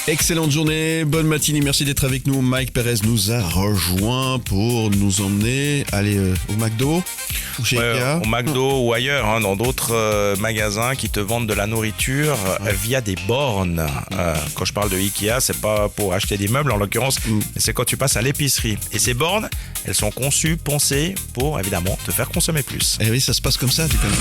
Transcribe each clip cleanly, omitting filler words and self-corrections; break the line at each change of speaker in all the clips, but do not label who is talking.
Excellente journée, bonne matinée, merci d'être avec nous. Mike Perez nous a rejoint pour nous emmener au McDo ou chez Ikea.
Au McDo ou ailleurs, dans d'autres magasins qui te vendent de la nourriture via des bornes. Quand je parle de Ikea, c'est pas pour acheter des meubles en l'occurrence, mais c'est quand tu passes à l'épicerie. Et ces bornes, elles sont conçues, pensées pour évidemment te faire consommer plus.
Eh oui, ça se passe comme ça, tu connais.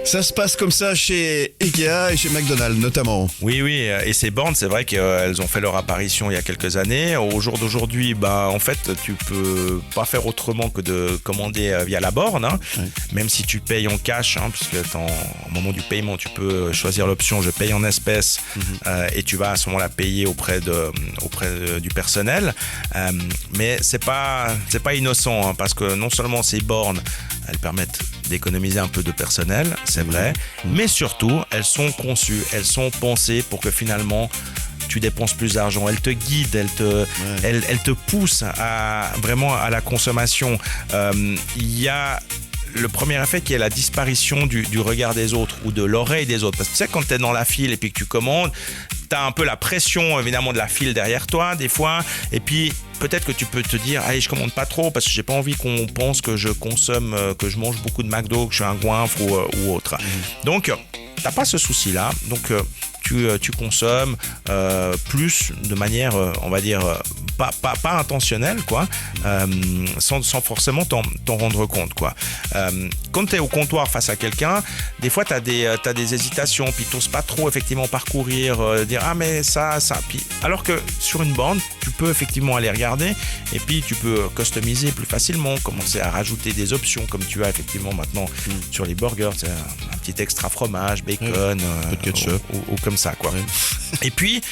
Ça se passe comme ça chez Ikea et chez McDonald's notamment.
Oui, et ces bornes, c'est vrai qu'elles ont fait leur apparition il y a quelques années. Au jour d'aujourd'hui, en fait, tu peux pas faire autrement que de commander via la borne, même si tu payes en cash, puisque au moment du paiement, tu peux choisir l'option je paye en espèces et tu vas à ce moment-là payer auprès du personnel. Mais c'est pas innocent, parce que non seulement ces bornes, elles permettent d'économiser un peu de personnel, c'est vrai, mais surtout, elles sont conçues, elles sont pensées pour que finalement, tu dépenses plus d'argent. Elles te guident, elles te poussent vraiment à la consommation. Il y a le premier effet qui est la disparition du regard des autres ou de l'oreille des autres. Parce que tu sais, quand tu es dans la file et puis que tu commandes, tu as un peu la pression évidemment de la file derrière toi des fois, et puis peut-être que tu peux te dire allez, je commande pas trop parce que j'ai pas envie qu'on pense que je consomme, que je mange beaucoup de McDo, que je suis un goinfre ou autre. Donc t'as pas ce souci là, donc tu consommes plus de manière on va dire pas intentionnelle quoi, sans forcément t'en rendre compte quoi. Quand tu es au comptoir face à quelqu'un, des fois t'as des hésitations, puis t'oses pas trop effectivement parcourir, dire ah mais ça puis alors que sur une borne tu peux effectivement aller regarder et puis tu peux customiser plus facilement, commencer à rajouter des options comme tu as effectivement maintenant sur les burgers, un petit extra fromage, bacon,
un peu de ketchup
ou comme ça quoi. Et puis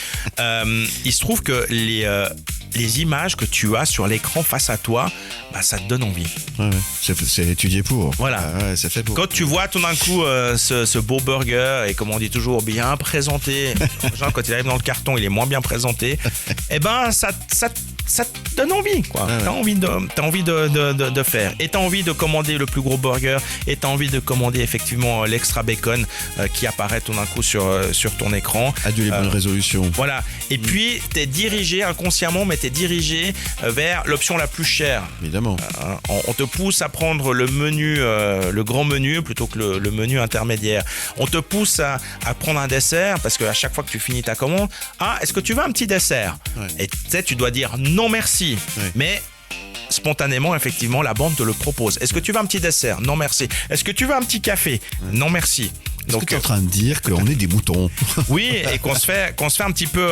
il se trouve que les images que tu as sur l'écran face à toi, ça te donne envie.
C'est étudié pour.
Voilà.
C'est fait pour.
Quand tu vois tout d'un coup ce beau burger, et comme on dit toujours, bien présenté, genre quand il arrive dans le carton, il est moins bien présenté, ça te donne envie, quoi. T'as envie de faire. Et t'as envie de commander le plus gros burger, et t'as envie de commander effectivement l'extra bacon qui apparaît tout d'un coup sur ton écran.
Adieu les bonnes résolutions.
Voilà. Et puis, t'es dirigé inconsciemment, mais t'es dirigé vers l'option la plus chère.
Évidemment.
On te pousse à prendre le menu, le grand menu, plutôt que le menu intermédiaire. On te pousse à prendre un dessert, parce qu'à chaque fois que tu finis ta commande, est-ce que tu veux un petit dessert ? Et tu sais, tu dois dire non merci. Mais spontanément, effectivement, la borne te le propose. Est-ce que tu veux un petit dessert ? Non merci. Est-ce que tu veux un petit café ? Non merci.
Est-ce que tu es en train de dire qu'on est des moutons ?
Oui, et qu'on se fait un petit peu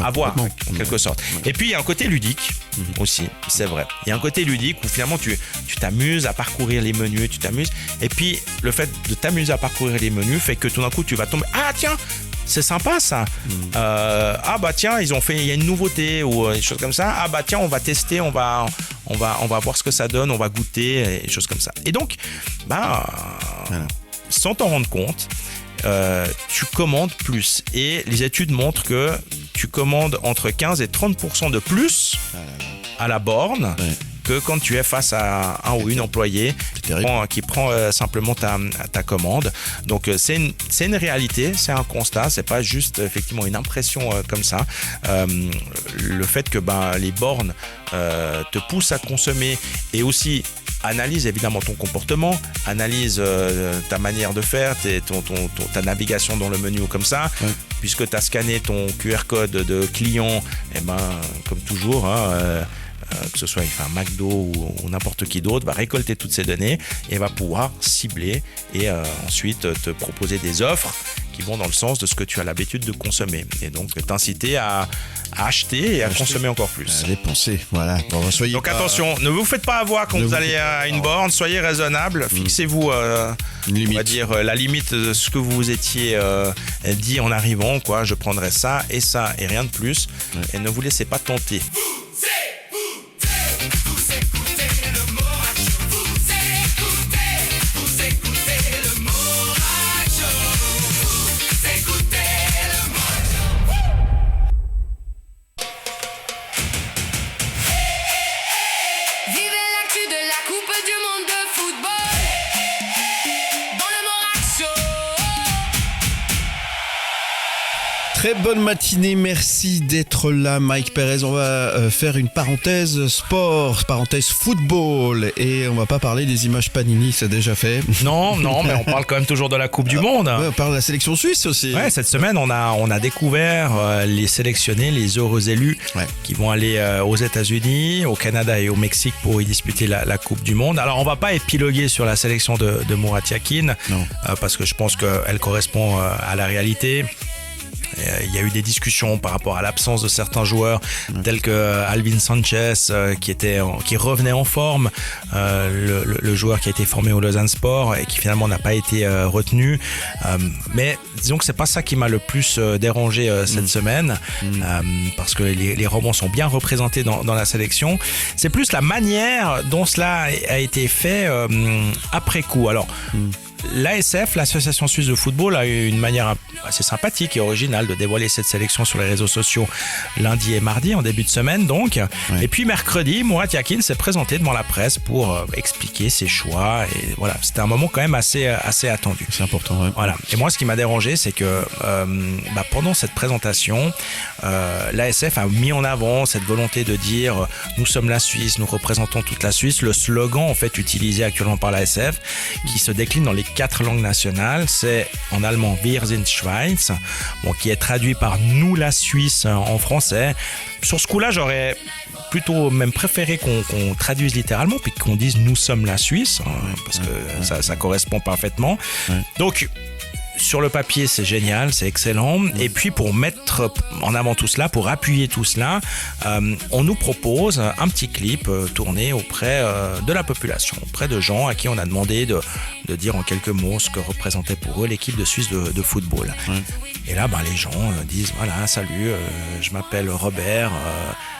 avoir en quelque sorte. Et puis il y a un côté ludique aussi, c'est vrai. Il y a un côté ludique où finalement tu t'amuses à parcourir les menus, tu t'amuses. Et puis le fait de t'amuser à parcourir les menus fait que tout d'un coup tu vas tomber. Ah tiens, c'est sympa ça. Tiens, il y a une nouveauté ou des choses comme ça. Tiens, on va tester, on va voir ce que ça donne, on va goûter et des choses comme ça. Et donc, sans t'en rendre compte, tu commandes plus. Et les études montrent que tu commandes entre 15 et 30% de plus à la borne que quand tu es face à un ou une employée qui prend simplement ta commande. Donc c'est une réalité, c'est un constat, c'est pas juste effectivement une impression comme ça. Le fait que les bornes te poussent à consommer et aussi analyse évidemment ton comportement, analyse ta manière de faire, ta navigation dans le menu ou comme ça, puisque tu as scanné ton QR code de client, comme toujours, que ce soit un McDo ou n'importe qui d'autre, va récolter toutes ces données et va pouvoir cibler et ensuite te proposer des offres qui vont dans le sens de ce que tu as l'habitude de consommer et donc t'inciter à acheter et à consommer encore plus.
À dépenser, voilà.
Donc attention, ne vous faites pas avoir quand vous allez à une borne, soyez raisonnable, fixez-vous on va dire la limite de ce que vous vous étiez dit en arrivant, quoi. Je prendrai ça et rien de plus, et ne vous laissez pas tenter.
De la Coupe du Monde de football dans le Morag Show.
Très bonne matinée, merci d'être là Mike Perez. On va faire une parenthèse sport, parenthèse football, et on va pas parler des images Panini, c'est déjà fait.
Non, mais on parle quand même toujours de la Coupe du Monde.
Ouais, on parle de la sélection suisse aussi.
Ouais, cette semaine on a découvert les sélectionnés, les heureux élus qui vont aller aux États-Unis, au Canada et au Mexique pour y disputer la Coupe du Monde. Alors on va pas épiloguer sur la sélection de Murat Yakin parce que je pense qu'elle correspond à la réalité. Il y a eu des discussions par rapport à l'absence de certains joueurs tels que Alvin Sanchez qui revenait en forme, le joueur qui a été formé au Lausanne Sport et qui finalement n'a pas été retenu. Mais disons que c'est pas ça qui m'a le plus dérangé cette semaine parce que les Romans sont bien représentés dans la sélection. C'est plus la manière dont cela a été fait après coup. Alors l'ASF, l'Association Suisse de Football, a eu une manière assez sympathique et originale de dévoiler cette sélection sur les réseaux sociaux lundi et mardi, en début de semaine donc. Ouais. Et puis mercredi, Murat Yakin s'est présenté devant la presse pour expliquer ses choix. Et voilà, c'était un moment quand même assez attendu.
C'est important, ouais.
Voilà. Et moi, ce qui m'a dérangé, c'est que pendant cette présentation, l'ASF a mis en avant cette volonté de dire « Nous sommes la Suisse, nous représentons toute la Suisse ». Le slogan, en fait, utilisé actuellement par l'ASF, qui se décline dans les 4 langues nationales, c'est en allemand Wir sind Schweiz, qui est traduit par Nous la Suisse en français. Sur ce coup-là, j'aurais plutôt même préféré qu'on traduise littéralement puis qu'on dise Nous sommes la Suisse, parce que ça correspond parfaitement. Ouais. Donc sur le papier, c'est génial, c'est excellent. Et puis, pour mettre en avant tout cela, pour appuyer tout cela, on nous propose un petit clip tourné auprès de la population, auprès de gens à qui on a demandé de dire en quelques mots ce que représentait pour eux l'équipe de Suisse de football. Ouais. Et là, les gens disent, voilà, salut, je m'appelle Robert,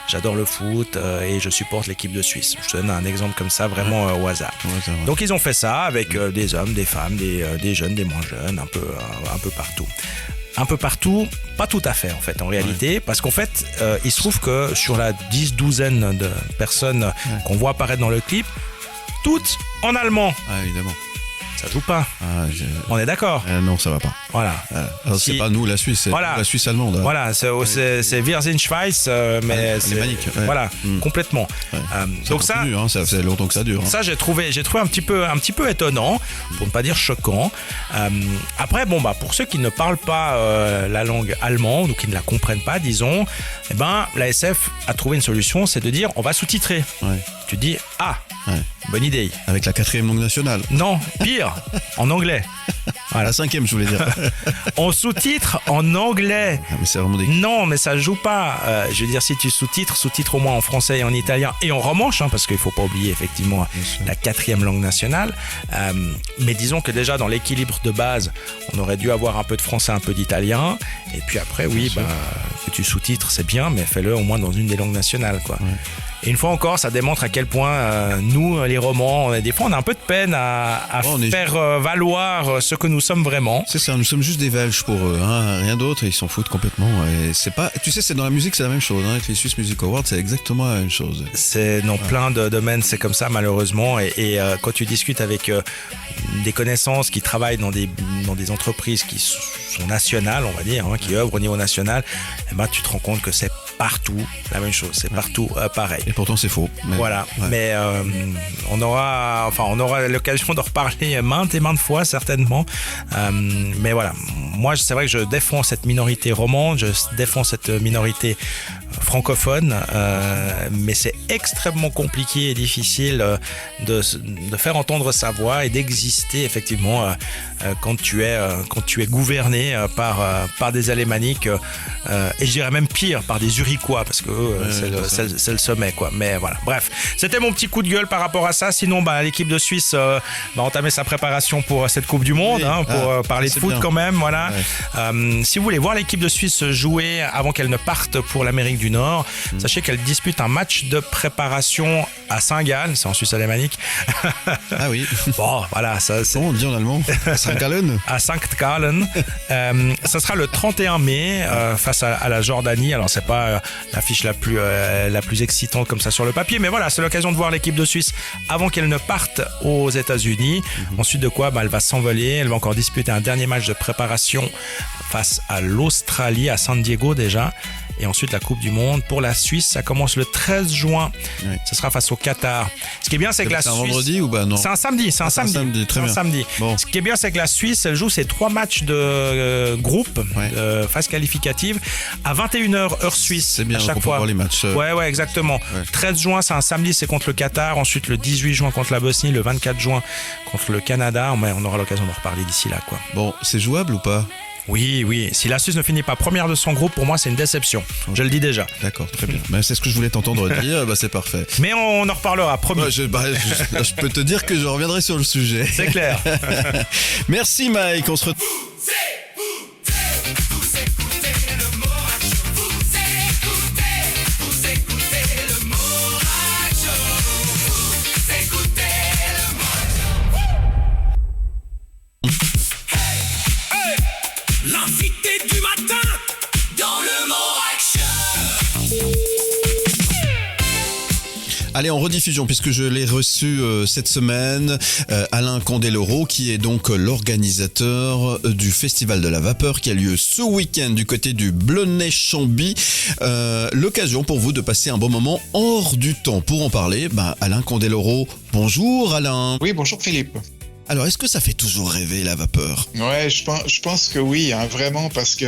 j'adore le foot et je supporte l'équipe de Suisse. Je te donne un exemple comme ça, vraiment au hasard. Ouais, donc ils ont fait ça avec des hommes, des femmes, des jeunes, des moins jeunes, un peu partout. Un peu partout, pas tout à fait en fait en réalité, parce qu'en fait il se trouve que sur la douzaine de personnes qu'on voit apparaître dans le clip, toutes en allemand.
Ah, évidemment.
Ça joue pas. On est d'accord.
Non, ça va pas.
Voilà.
Alors, c'est pas nous la Suisse, c'est la Suisse allemande.
Voilà, c'est Wir sind Schweiz, mais c'est
alémanique.
Voilà, complètement.
Ouais. Donc ça, ça fait longtemps que ça dure.
Ça, j'ai trouvé un petit peu étonnant, pour ne pas dire choquant. Après, pour ceux qui ne parlent pas la langue allemande ou qui ne la comprennent pas, disons, l'ASF a trouvé une solution, c'est de dire on va sous-titrer. Ouais. Tu dis bonne idée.
Avec la 4e langue nationale.
Non, pire, en anglais.
Voilà. La 5e, je voulais dire.
On sous-titre en anglais.
Mais c'est vraiment
non, mais ça joue pas. Je veux dire, si tu sous-titres au moins en français et en italien et en romanche, parce qu'il faut pas oublier effectivement la 4e langue nationale. Mais disons que déjà dans l'équilibre de base, on aurait dû avoir un peu de français, un peu d'italien. Et puis après, que tu sous-titres, c'est bien, mais fais-le au moins dans une des langues nationales, quoi. Ouais. Et une fois encore, ça démontre à quel point nous, les Romans, des fois on a un peu de peine à faire valoir ce que nous sommes vraiment.
C'est ça, nous sommes juste des Belges pour eux, rien d'autre, ils s'en foutent complètement. Et c'est pas, tu sais, c'est dans la musique, c'est la même chose. Avec les Swiss Music Awards, c'est exactement la même chose.
C'est dans plein de domaines, c'est comme ça malheureusement. Et quand tu discutes avec des connaissances qui travaillent dans des entreprises qui sont nationales, on va dire, qui œuvrent au niveau national, tu te rends compte que c'est partout la même chose, c'est partout pareil.
Et pourtant c'est faux.
Voilà, mais on aura l'occasion d'en reparler maintes et maintes fois certainement. Mais voilà, moi c'est vrai que je défends cette minorité romande, je défends cette minorité francophone, mais c'est extrêmement compliqué et difficile de faire entendre sa voix et d'exister effectivement quand tu es gouverné par des Alémaniques et je dirais même pire, par des Uriquois, parce que c'est le sommet, quoi. Mais voilà, bref, c'était mon petit coup de gueule par rapport à ça. Sinon, l'équipe de Suisse va entamer sa préparation pour cette Coupe du Monde, pour parler de foot bien. Quand même, voilà. Ouais. Si vous voulez voir l'équipe de Suisse jouer avant qu'elle ne parte pour l'Amérique du du Nord. Sachez qu'elle dispute un match de préparation à Saint-Gall, c'est en Suisse alémanique.
Ah oui.
Bon, voilà, ça c'est...
Comment on dit en allemand? Saint-Gallen.
À Sankt-Gallen. Ça sera le 31 mai face à la Jordanie. Alors c'est pas l'affiche la plus excitante comme ça sur le papier, mais voilà, c'est l'occasion de voir l'équipe de Suisse avant qu'elle ne parte aux États-Unis. Ensuite de quoi, elle va s'envoler. Elle va encore disputer un dernier match de préparation face à l'Australie, à San Diego déjà. Et ensuite la Coupe du Monde. Pour la Suisse, ça commence le 13 juin. Oui. Ça sera face au Qatar. Ce qui est bien, c'est que la Suisse...
C'est un vendredi ou non?
C'est un samedi. C'est un samedi.
Très bien.
Samedi.
Bon.
Ce qui est bien, c'est que la Suisse, elle joue ses 3 matchs de groupe, phase qualificative, à 21h heure suisse.
C'est bien,
à chaque fois.
Voir les matchs.
Ouais, exactement. Ouais. 13 juin, c'est un samedi, c'est contre le Qatar. Ensuite, le 18 juin contre la Bosnie. Le 24 juin contre le Canada. On aura l'occasion d'en reparler d'ici là, quoi.
Bon, c'est jouable ou pas?
Oui. Si la Suisse ne finit pas première de son groupe, pour moi, c'est une déception. Okay. Je le dis déjà.
D'accord, très bien. C'est ce que je voulais t'entendre dire. C'est parfait.
Mais on en reparlera, promis.
Je peux te dire que je reviendrai sur le sujet.
C'est clair.
Merci, Mike. On se retrouve.
L'invité du matin dans le Morag Show.
Allez, en rediffusion, puisque je l'ai reçu cette semaine, Alain Candeloro, qui est donc l'organisateur du Festival de la Vapeur qui a lieu ce week-end du côté du Blonay-Chambly. L'occasion pour vous de passer un bon moment hors du temps. Pour en parler, Alain Candeloro. Bonjour Alain.
Oui, bonjour Philippe.
Alors, est-ce que ça fait toujours rêver la vapeur?
Ouais, je pense que oui, vraiment, parce que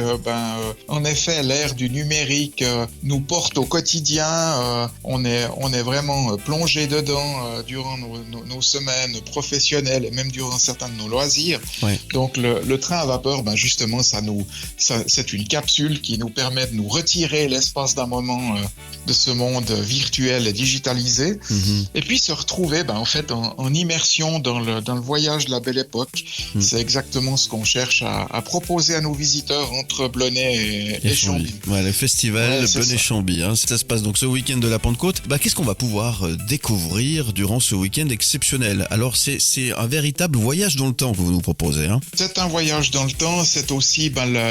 en effet, l'ère du numérique nous porte au quotidien. On est vraiment plongé dedans durant nos semaines professionnelles et même durant certains de nos loisirs. Ouais. Donc le train à vapeur, justement, c'est une capsule qui nous permet de nous retirer l'espace d'un moment de ce monde virtuel et digitalisé, et puis se retrouver en fait en immersion dans le voyage de la belle époque. C'est exactement ce qu'on cherche à proposer à nos visiteurs entre Blonay et Chambly.
Ouais, le festival Blonay-Chambly. Ça se passe donc ce week-end de la Pentecôte. Qu'est-ce qu'on va pouvoir découvrir durant ce week-end exceptionnel? Alors, c'est un véritable voyage dans le temps que vous nous proposez.
C'est un voyage dans le temps. C'est aussi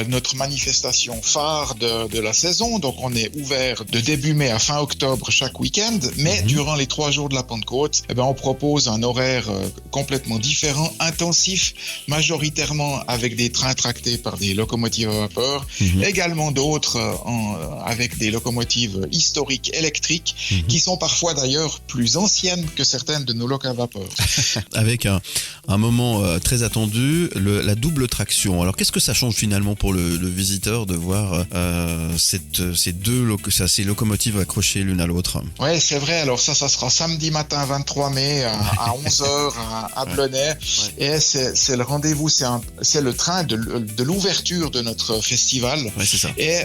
notre manifestation phare de la saison. Donc, on est ouvert de début mai à fin octobre chaque week-end. Mais durant les 3 jours de la Pentecôte, on propose un horaire complètement différent, intensif, majoritairement avec des trains tractés par des locomotives à vapeur, également d'autres avec des locomotives historiques électriques qui sont parfois d'ailleurs plus anciennes que certaines de nos locomotives à vapeur.
Avec un moment très attendu, la double traction. Alors qu'est-ce que ça change finalement pour le visiteur de voir ces locomotives accrochées l'une à l'autre?
Ouais, c'est vrai. Alors ça sera samedi matin 23 mai à 11h à Blonay. Ouais. Et c'est le rendez-vous, c'est le train de l'ouverture de notre festival.
Ouais, c'est ça.
Et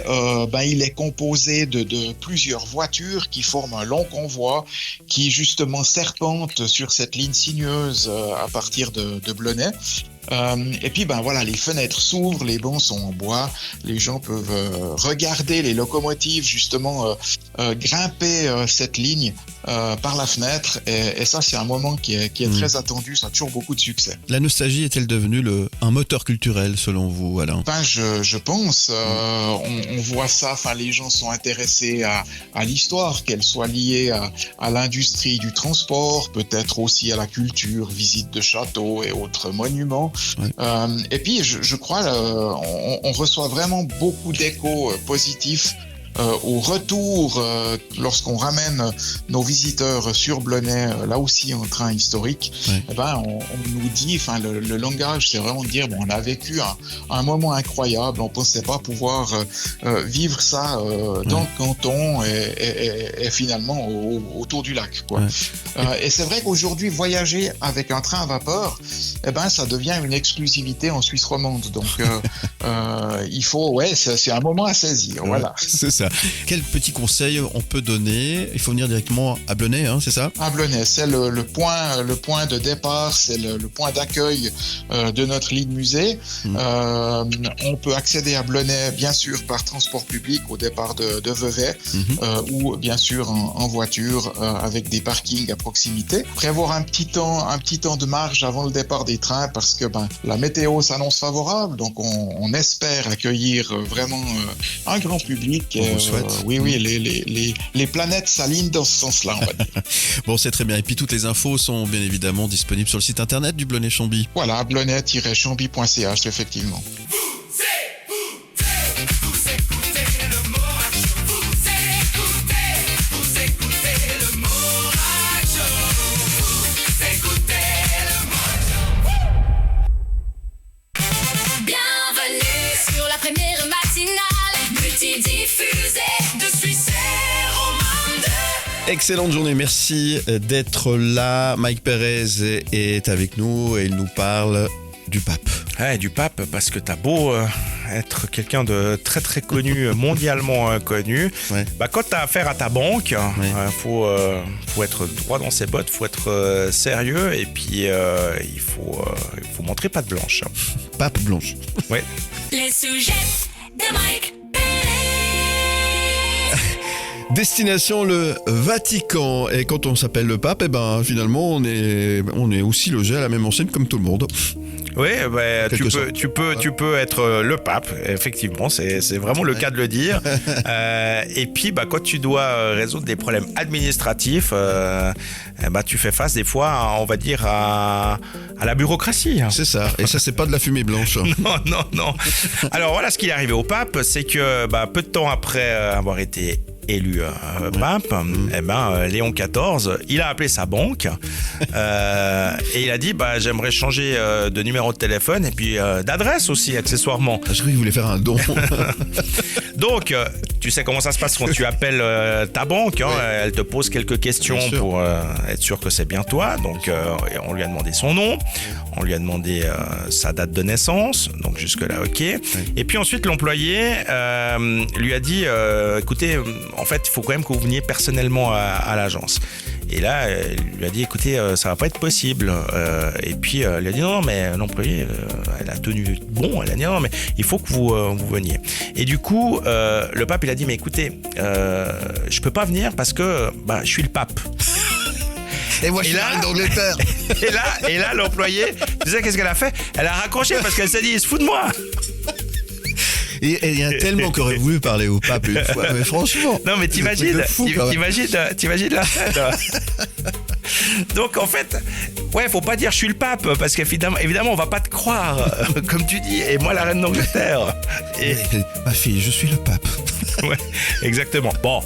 il est composé de plusieurs voitures qui forment un long convoi qui justement serpente sur cette ligne sinueuse à partir de Blonay. Et puis les fenêtres s'ouvrent, les bancs sont en bois, les gens peuvent regarder les locomotives justement grimper cette ligne par la fenêtre, et ça c'est un moment qui est très attendu. Ça a toujours beaucoup de succès.
La nostalgie est-elle devenue un moteur culturel selon vous, Alain?
Je pense, on voit ça, les gens sont intéressés à l'histoire, qu'elle soit liée à l'industrie du transport, peut-être aussi à la culture, visite de châteaux et autres monuments. Ouais. Et puis je crois on reçoit vraiment beaucoup d'échos positifs au retour, lorsqu'on ramène nos visiteurs sur Blonay, là aussi en train historique, on nous dit, le langage, c'est vraiment de dire, on a vécu un moment incroyable, on pensait pas pouvoir vivre ça dans le canton et finalement autour du lac, quoi. Et c'est vrai qu'aujourd'hui, voyager avec un train à vapeur, ça devient une exclusivité en Suisse romande. Donc, il faut, c'est un moment à saisir, voilà.
C'est ça. ça. Quel petit conseil on peut donner? Il faut venir directement à Blonay, hein, c'est ça?
À Blonay, c'est le point de départ, c'est le point d'accueil de notre ligne musée. On peut accéder à Blonay, bien sûr, par transport public au départ de Vevey, ou bien sûr en voiture avec des parkings à proximité. Prévoir un petit temps de marge avant le départ des trains parce que la météo s'annonce favorable, donc on espère accueillir vraiment un grand public.
On vous souhaite.
Oui, les planètes s'alignent dans ce sens-là, on va dire.
Bon, c'est très bien. Et puis toutes les infos sont bien évidemment disponibles sur le site internet du Blonay-Chambly.
Voilà, blonay-chambly.ch, effectivement.
Excellente journée, merci d'être là. Mike Perez est avec nous et il nous parle du pape.
Ouais, du pape, parce que t'as beau être quelqu'un de très très connu, mondialement connu, quand t'as affaire à ta banque, faut être droit dans ses bottes, faut être sérieux et puis il faut montrer patte blanche.
Pape blanche.
Ouais.
Les sujets de Mike.
Destination le Vatican. Et quand on s'appelle le pape, finalement on est aussi logé à la même enseigne comme tout le monde.
Oui, tu peux être le pape, effectivement, c'est vraiment le cas de le dire. Et puis, quand tu dois résoudre des problèmes administratifs, tu fais face des fois, on va dire, à la bureaucratie.
C'est ça, et ça c'est pas de la fumée blanche.
Non. Alors voilà ce qui est arrivé au pape, c'est que peu de temps après avoir été élu pape, Léon XIV, il a appelé sa banque et il a dit j'aimerais changer de numéro de téléphone et puis d'adresse aussi accessoirement.
Je croyais qu'il voulait faire un don.
Donc tu sais comment ça se passe quand tu appelles ta banque, elle te pose quelques questions pour être sûr que c'est bien toi. Donc on lui a demandé son nom, on lui a demandé sa date de naissance, donc jusque là ok. Et puis ensuite l'employé lui a dit écoutez, en fait, il faut quand même que vous veniez personnellement à l'agence. Et là, il lui a dit, écoutez, ça va pas être possible. Et puis, il a dit, non, mais l'employé, elle a tenu bon. Elle a dit, non, mais il faut que vous veniez. Et du coup, le pape, il a dit, mais écoutez, je peux pas venir parce que je suis le pape.
Et moi, je suis la reine d'Angleterre.
Et là, l'employé, tu sais qu'est-ce qu'elle a fait? Elle a raccroché parce qu'elle s'est dit, il se fout de moi.
Et il y a tellement qui aurait voulu parler au pape une fois, mais franchement.
Non, mais t'imagines la scène. Donc en fait, faut pas dire je suis le pape parce qu'évidemment on va pas te croire, comme tu dis. Et moi la reine d'Angleterre. Et
ma fille, je suis le pape.
Ouais, exactement. Bon.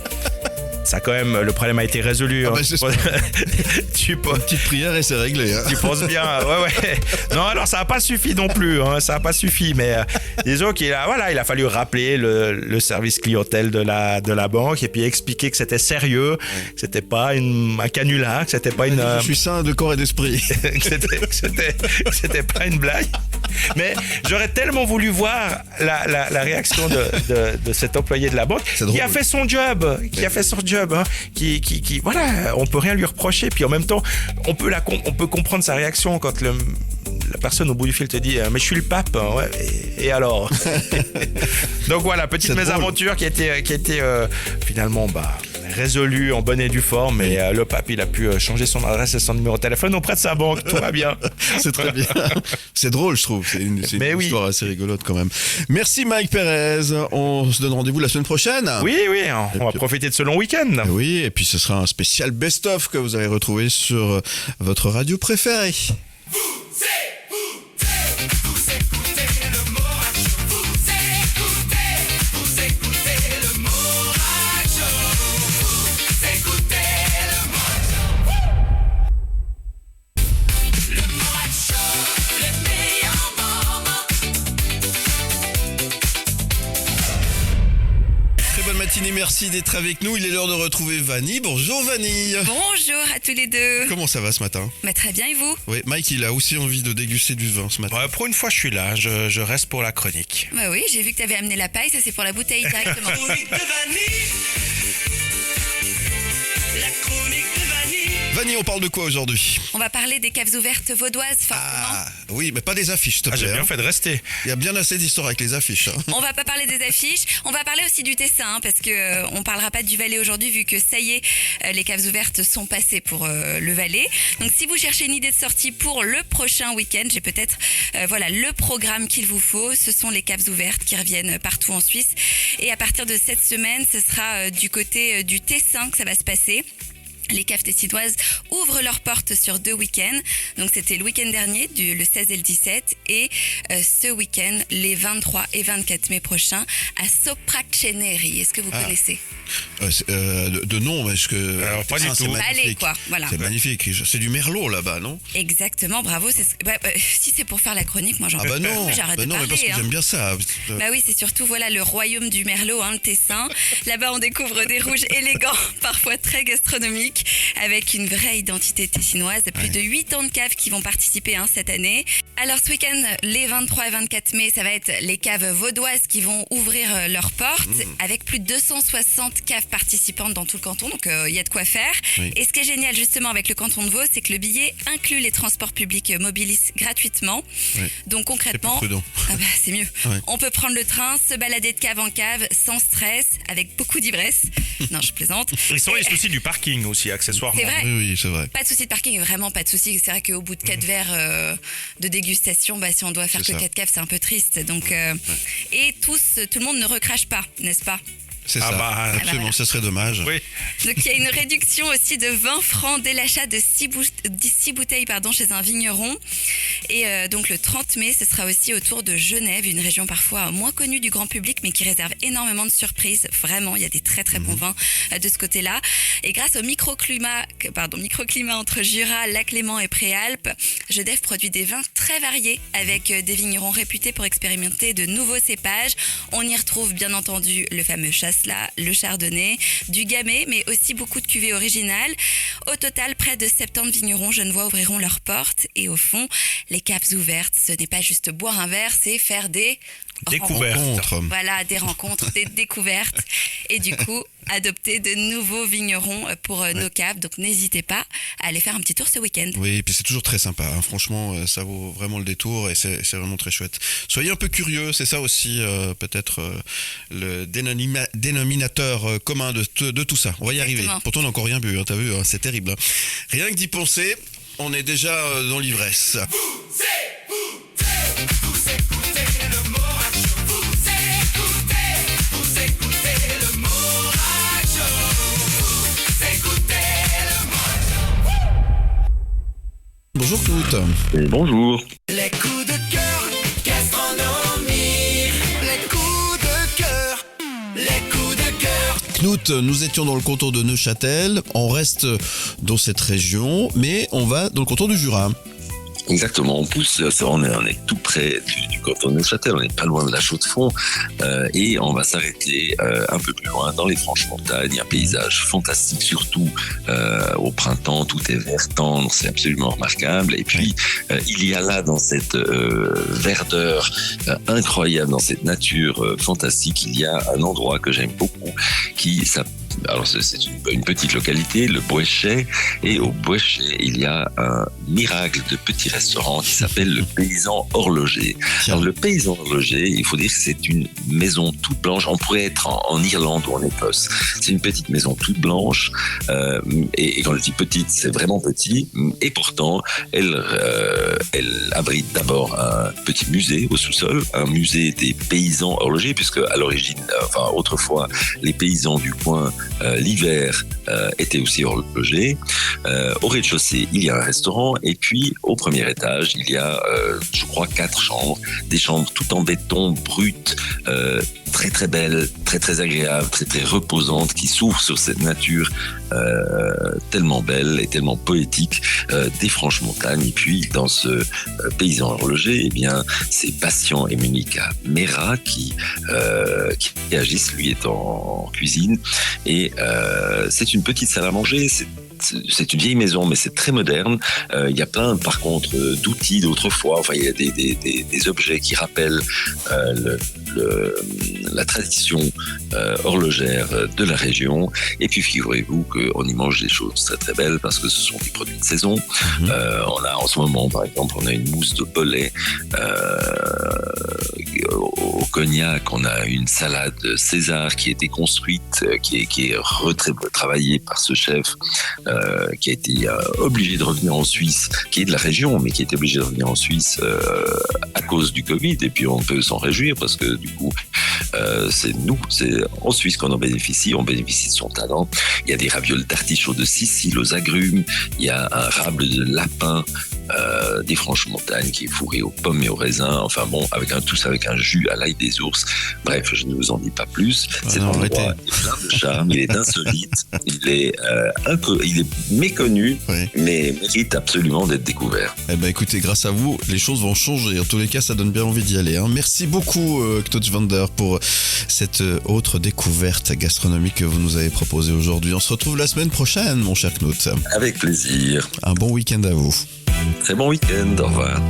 Ça quand même, le problème a été résolu.
Une petite prière et c'est réglé. Hein.
Tu penses bien, ouais. Non, alors ça n'a pas suffi non plus, ça n'a pas suffi. Mais disons qu'il a fallu rappeler le service clientèle de la banque et puis expliquer que c'était sérieux, que c'était pas un canular, que c'était pas une.
Je suis sain de corps et d'esprit.
que c'était pas une blague. Mais j'aurais tellement voulu voir la réaction de cet employé de la banque qui a fait son job, qui voilà, on peut rien lui reprocher. Puis en même temps, on peut comprendre sa réaction quand la personne au bout du fil te dit mais je suis le pape, et alors. Donc voilà, petite mésaventure qui a été finalement résolu en bonne et due forme, et le pape il a pu changer son adresse et son numéro de téléphone auprès de sa banque, tout va bien.
C'est très bien. C'est drôle, je trouve, c'est une histoire assez rigolote quand même. Merci Mike Perez, on se donne rendez-vous la semaine prochaine.
Oui, on va profiter de ce long week-end.
Oui, et puis ce sera un spécial best-of que vous allez retrouver sur votre radio préférée. matinée, merci d'être avec nous. Il est l'heure de retrouver Vanny. Bonjour Vanny.
Bonjour à tous les deux.
Comment ça va ce matin?
Très bien, et vous?
Oui, Mike, il a aussi envie de déguster du vin ce matin.
Ouais, pour une fois, je suis là. Je reste pour la chronique.
Bah oui, j'ai vu que tu avais amené la paille, ça c'est pour la bouteille directement.
La chronique de Vanny.
Vanny, on parle de quoi aujourd'hui?
On va parler des caves ouvertes vaudoises, forcément.
Ah, oui, mais pas des affiches, s'il te plaît.
J'ai bien
hein.
fait de rester.
Il y a bien assez d'histoires avec les affiches. hein.
On va pas parler des affiches, on va parler aussi du Tessin, parce que on parlera pas du Valais aujourd'hui, vu que ça y est, les caves ouvertes sont passées pour le Valais. Donc si vous cherchez une idée de sortie pour le prochain week-end, j'ai peut-être le programme qu'il vous faut. Ce sont les caves ouvertes qui reviennent partout en Suisse. Et à partir de cette semaine, ce sera du côté du Tessin que ça va se passer. Les caves tessinoises ouvrent leurs portes sur 2 week-ends. Donc c'était le week-end dernier, le 16 et le 17. Et ce week-end, les 23 et 24 mai prochains, à Sopraceneri. Est-ce que vous connaissez?
De nom, parce que...
Alors, pas du
c'est
tout.
magnifique.
Allez, quoi, voilà.
C'est magnifique. C'est du merlot là-bas, non?
Exactement, bravo. Si c'est pour faire la chronique, moi j'en
Ah
peux
bah non,
plus, j'arrête de
mais
parler.
parce que
hein.
j'aime bien ça.
Bah oui, c'est surtout le royaume du merlot, le Tessin. Là-bas, on découvre des rouges élégants, parfois très gastronomiques, avec une vraie identité tessinoise. Plus de 8 ans de caves qui vont participer cette année. Alors ce week-end, les 23 et 24 mai, ça va être les caves vaudoises qui vont ouvrir leurs portes, avec plus de 260 caves participantes dans tout le canton, donc il y a de quoi faire.
Oui.
Et ce qui est génial justement avec le canton de Vaud, c'est que le billet inclut les transports publics Mobilis gratuitement.
Oui.
Donc
C'est plus
concrètement,
prudent.
c'est mieux.
Ouais.
On peut prendre le train, se balader de cave en cave sans stress, avec beaucoup d'ivresse. Non, je plaisante.
Ils sont les soucis du parking aussi, accessoirement.
C'est vrai.
Oui, c'est vrai.
Pas de souci de parking, vraiment pas de souci. C'est vrai qu'au bout de 4 verres de dégustation, si on doit faire
C'est
que
ça.
4 caves, c'est un peu triste. Donc, et tout le monde ne recrache pas, n'est-ce pas?
C'est
Ah
ça.
bah,
Absolument,
voilà.
ça serait dommage.
Oui.
Donc il y a une réduction aussi de 20 francs dès l'achat de 6 bouteilles chez un vigneron. Et donc le 30 mai, ce sera aussi autour de Genève, une région parfois moins connue du grand public, mais qui réserve énormément de surprises. Vraiment, il y a des très très bons vins de ce côté-là. Et grâce au microclimat entre Jura, Lac Léman et Préalpes, Genève produit des vins très variés, avec des vignerons réputés pour expérimenter de nouveaux cépages. On y retrouve bien entendu le fameux Chasselas, le Chardonnay, du Gamay, mais aussi beaucoup de cuvées originales. Au total, près de 70 vignerons genevois ouvriront leurs portes. Et au fond, les caves ouvertes, ce n'est pas juste boire un verre, c'est faire des
Découverte.
Rencontre.
Voilà, des rencontres, des découvertes. Et du coup, adopter de nouveaux vignerons pour nos caves. Donc n'hésitez pas à aller faire un petit tour ce week-end.
Oui, et puis c'est toujours très sympa. hein. Franchement, ça vaut vraiment le détour et c'est vraiment très chouette. Soyez un peu curieux, c'est ça aussi peut-être le dénominateur commun de tout ça. On va y arriver.
Exactement.
Pourtant, on n'a encore rien bu, t'as vu, c'est terrible. hein. Rien que d'y penser, on est déjà dans l'ivresse. Bonjour Claude.
Et bonjour.
Les coups de cœur gastronomiques. Les coups de cœur. Les coups de cœur.
Knut, nous étions dans le canton de Neuchâtel, on reste dans cette région, mais on va dans le canton du Jura.
Exactement, on pousse, on est tout près du canton de Neuchâtel, on n'est pas loin de la Chaux-de-Fonds et on va s'arrêter un peu plus loin dans les Franches-Montagnes. Il y a un paysage fantastique, surtout au printemps, tout est vert tendre, c'est absolument remarquable. Et puis il y a là dans cette verdeur incroyable, dans cette nature fantastique, il y a un endroit que j'aime beaucoup qui s'appelle, alors c'est une petite localité, le Boéchet, et au Boéchet, il y a un miracle de petit restaurant qui s'appelle le Paysan Horloger.
Tiens.
Alors le Paysan Horloger, il faut dire que c'est une maison toute blanche, on pourrait être en Irlande ou en Écosse. C'est une petite maison toute blanche, et quand je dis petite, c'est vraiment petit, et pourtant, elle abrite d'abord un petit musée au sous-sol, un musée des paysans horlogers, puisque à l'origine, autrefois, les paysans du coin l'hiver était aussi horloger. Au rez-de-chaussée, il y a un restaurant et puis au premier étage, il y a, je crois, 4 chambres, des chambres tout en béton, brutes, très très belles, très très agréables, très très reposantes, qui s'ouvrent sur cette nature tellement belle et tellement poétique des Franches-Montagnes. Et puis dans ce paysan horloger, eh bien, c'est Bastien et Monica Mera qui agissent, lui est en cuisine, et c'est une petite salle à manger. C'est une vieille maison, mais c'est très moderne. Il y a plein, par contre, d'outils d'autrefois. Enfin, il y a des objets qui rappellent la tradition horlogère de la région. Et puis, figurez-vous qu'on y mange des choses très très belles parce que ce sont des produits de saison. On a en ce moment, par exemple, on a une mousse de Belay au cognac. On a une salade César qui a été construite, qui est retravaillée par ce chef. Qui a été obligé de revenir en Suisse, qui est de la région, mais qui a été obligé de revenir en Suisse à cause du Covid. Et puis on peut s'en réjouir parce que du coup, c'est en Suisse qu'on en bénéficie. On bénéficie de son talent. Il y a des ravioles d'artichaut de Sicile aux agrumes. Il y a un rable de lapin des Franches-Montagnes qui est fourré aux pommes et aux raisins. Enfin bon, tous avec un jus à l'ail des ours. Bref, je ne vous en dis pas plus. Cet endroit est plein de charme. Il est insolite. Il est méconnu,
oui,
mais mérite absolument d'être découvert.
Eh ben écoutez, grâce à vous, les choses vont changer. En tous les cas, ça donne bien envie d'y aller. Merci beaucoup, Knut Wander, pour cette autre découverte gastronomique que vous nous avez proposée aujourd'hui. On se retrouve la semaine prochaine, mon cher Knut.
Avec plaisir.
Un bon week-end à vous.
Très bon week-end. Au revoir.